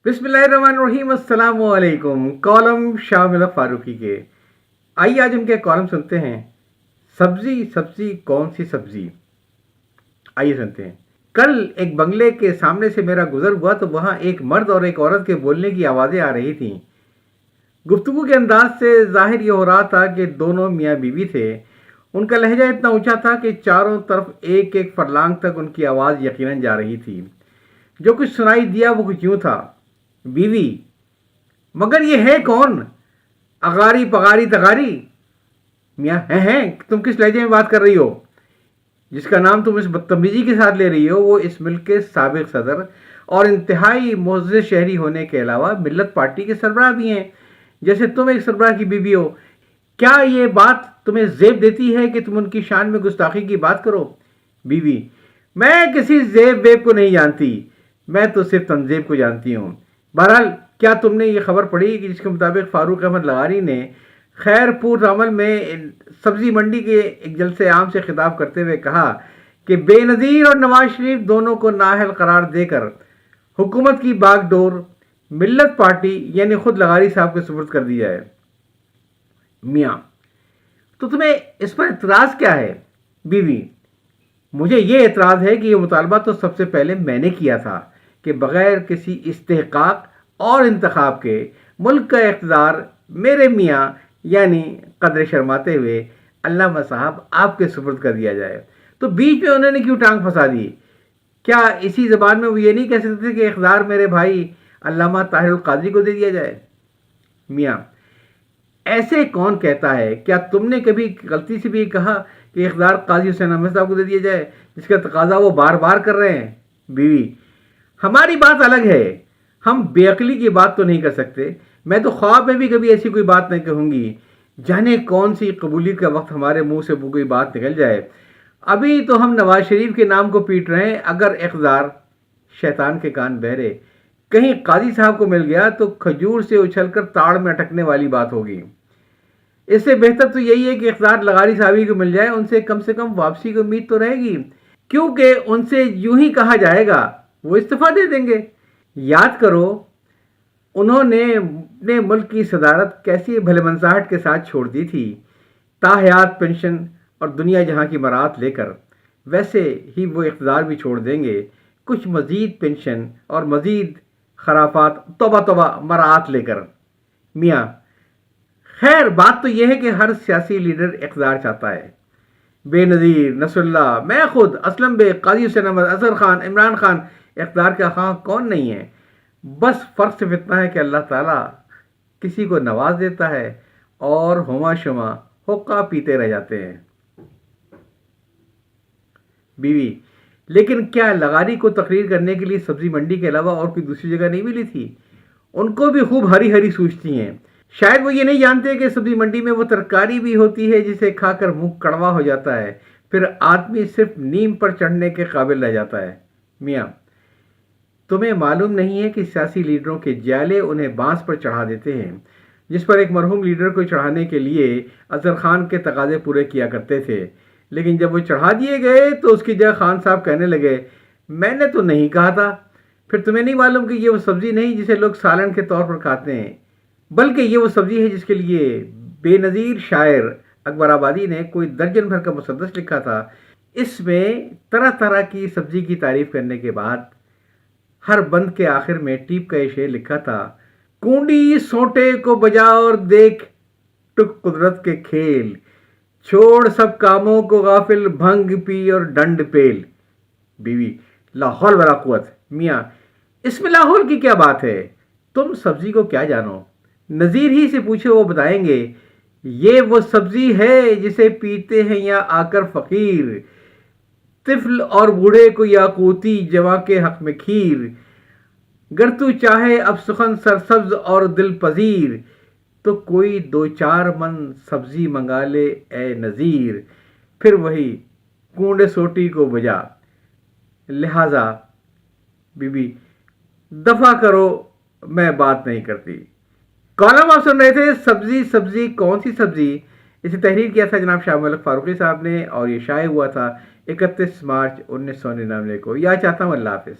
बिस्मिल्लाहिर्रहमानिर्रहीम, अस्सलाम वालेकुम। कॉलम शामिल फारूकी के। आइए आज उनके कॉलम सुनते हैं। सब्जी सब्जी कौन सी सब्जी। आइए सुनते हैं। कल एक बंगले के सामने से मेरा गुजर हुआ तो वहां एक मर्द और एक औरत के बोलने की आवाजें आ रही थीं। गुफ्तगू के अंदाज से जाहिर ये हो रहा था कि दोनों मियाँ बीवी थे। उनका लहजा इतना ऊंचा था कि चारों तरफ एक एक फरलांग तक उनकी आवाज़ यकीनन जा रही थी। जो कुछ सुनाई दिया वो कुछ यूं था। बीवी: मगर ये है कौन? अगारी पगारी तगारी। मियाँ: हैं, तुम किस लहजे में बात कर रही हो? जिसका नाम तुम इस बदतमीजी के साथ ले रही हो वो इस मुल्क के साबिक सदर और इंतहाई मोअज़्ज़ज़ शहरी होने के अलावा मिल्लत पार्टी के सरबराह भी हैं, जैसे तुम एक सरबराह की बीवी हो। क्या ये बात तुम्हें ज़ेब देती है कि तुम उनकी शान में गुस्ताखी की बात करो? बीवी: मैं किसी ज़ेब वेब को नहीं जानती, मैं तो सिर्फ तंज़ेब को जानती हूँ। बहरहाल, क्या तुमने ये खबर पढ़ी कि जिसके मुताबिक फारूक अहमद लगारी ने खैरपुर अमल में सब्जी मंडी के एक जलसे आम से खिताब करते हुए कहा कि बेनज़ीर और नवाज शरीफ दोनों को नाअहल करार देकर हुकूमत की बागडोर मिल्लत पार्टी यानी खुद लगारी साहब के सुपुर्द कर दी जाए। मियाँ: तो तुम्हें इस पर इतराज़ क्या है? बीवी: मुझे ये एतराज़ है कि ये मुतालबा तो सबसे पहले मैंने किया था कि बग़ैर किसी इस्तेहक़ाक़ और इंतखाब के मुल्क का इक़्तिदार मेरे मियाँ यानी कदर शर्माते हुए अल्लामा साहब आपके सुपुर्द कर दिया जाए। तो बीच में उन्होंने क्यों टांग फंसा दी? क्या इसी ज़बान में वो ये नहीं कह सकते थे कि इक़्तिदार मेरे भाई अल्लामा ताहिरुल क़ादरी को दे दिया जाए? मियाँ: ऐसे कौन कहता है? क्या तुमने कभी गलती से भी कहा कि इक़्तिदार काजी हुसैन अहमद साहब को दे दिया जाए, जिसका तकाजा वो बार बार कर रहे हैं? बीवी: हमारी बात अलग है, हम बेअक्ली की बात तो नहीं कर सकते। मैं तो ख्वाब में भी कभी ऐसी कोई बात नहीं कहूँगी। जाने कौन सी कबूलियत का वक्त हमारे मुंह से कोई बात निकल जाए। अभी तो हम नवाज शरीफ के नाम को पीट रहे हैं। अगर इक़्तिदार शैतान के कान बहरे कहीं काजी साहब को मिल गया तो खजूर से उछलकर ताड़ में अटकने वाली बात होगी। इससे बेहतर तो यही है कि इक़्तिदार लगारी साहबी को मिल जाए, उनसे कम से कम वापसी की उम्मीद तो रहेगी, क्योंकि उनसे यूं ही कहा जाएगा वो इस्तीफ़ा दे देंगे। याद करो उन्होंने अपने मुल्क की सदारत कैसी भलेमनसाहट के साथ छोड़ दी थी, ताहयात पेंशन और दुनिया जहां की मराहत लेकर। वैसे ही वो इक़्तिदार भी छोड़ देंगे, कुछ मज़ीद पेंशन और मज़ीद खराफात, तौबा तौबा, मराहत लेकर। मियाँ: खैर, बात तो यह है कि हर सियासी लीडर इक़्तिदार चाहता है। बेनज़ीर, नसरुल्लाह, मैं खुद, असलम बेग, काजी हुसैन अहमद, अजहर खान, इमरान खान इक़्तिदार का खां कौन नहीं है। बस फ़र्क सिर्फ इतना है कि अल्लाह ताला किसी को नवाज देता है और हुमा शुमा हुक्का पीते रह जाते हैं। बीवी: लेकिन क्या लगारी को तकरीर करने के लिए सब्जी मंडी के अलावा और कोई दूसरी जगह नहीं मिली थी? उनको भी खूब हरी हरी सूझती हैं। शायद वो ये नहीं जानते कि सब्जी मंडी में वो तरकारी भी होती है जिसे खाकर मुंह कड़वा हो जाता है, फिर आदमी सिर्फ नीम पर चढ़ने के काबिल रह जाता है। मियाँ: तुम्हें मालूम नहीं है कि सियासी लीडरों के जाले उन्हें बांस पर चढ़ा देते हैं, जिस पर एक मरहूम लीडर को चढ़ाने के लिए अजहर खान के तकाजे पूरे किया करते थे। लेकिन जब वो चढ़ा दिए गए तो उसकी जगह खान साहब कहने लगे, मैंने तो नहीं कहा था। फिर तुम्हें नहीं मालूम कि ये वो सब्ज़ी नहीं जिसे लोग सालन के तौर पर खाते हैं, बल्कि ये वो सब्ज़ी है जिसके लिए बेनज़ीर शायर अकबर आबादी ने कोई दर्जन भर का मुसद्दस लिखा था। इसमें तरह तरह की सब्ज़ी की तारीफ़ करने के बाद हर बंद के आखिर में टीप का ये शेर लिखा था, कूंडी सोटे को बजा और देख टुक कुदरत के खेल, छोड़ सब कामों को गाफिल, भंग पी और डंड पेल। बीवी: लाहौल वला कुव्वत। मियाँ: इसमें लाहौल की क्या बात है? तुम सब्जी को क्या जानो? नज़ीर ही से पूछो, वो बताएंगे। ये वो सब्जी है जिसे पीते हैं या आकर फ़कीर, तिफल और बूढ़े को याकूती, जवां के हक में खीर। गर तू चाहे अब सुखन सरसब्ज और दिल पजीर, तो कोई दो चार मन सब्जी मंगा ले ए नज़ीर। फिर वही कूंडे सोटी को बजा। लिहाजा बीबी, दफ़ा करो, मैं बात नहीं करती। कॉलम आप सुन रहे थे सब्जी सब्जी कौन सी सब्जी। इसे तहरीर किया था जनाब शाह मलिक फारूकी साहब ने और ये शाये हुआ था 31 मार्च 1999 को। या चाहता हूँ। अल्लाह हाफ़िज़।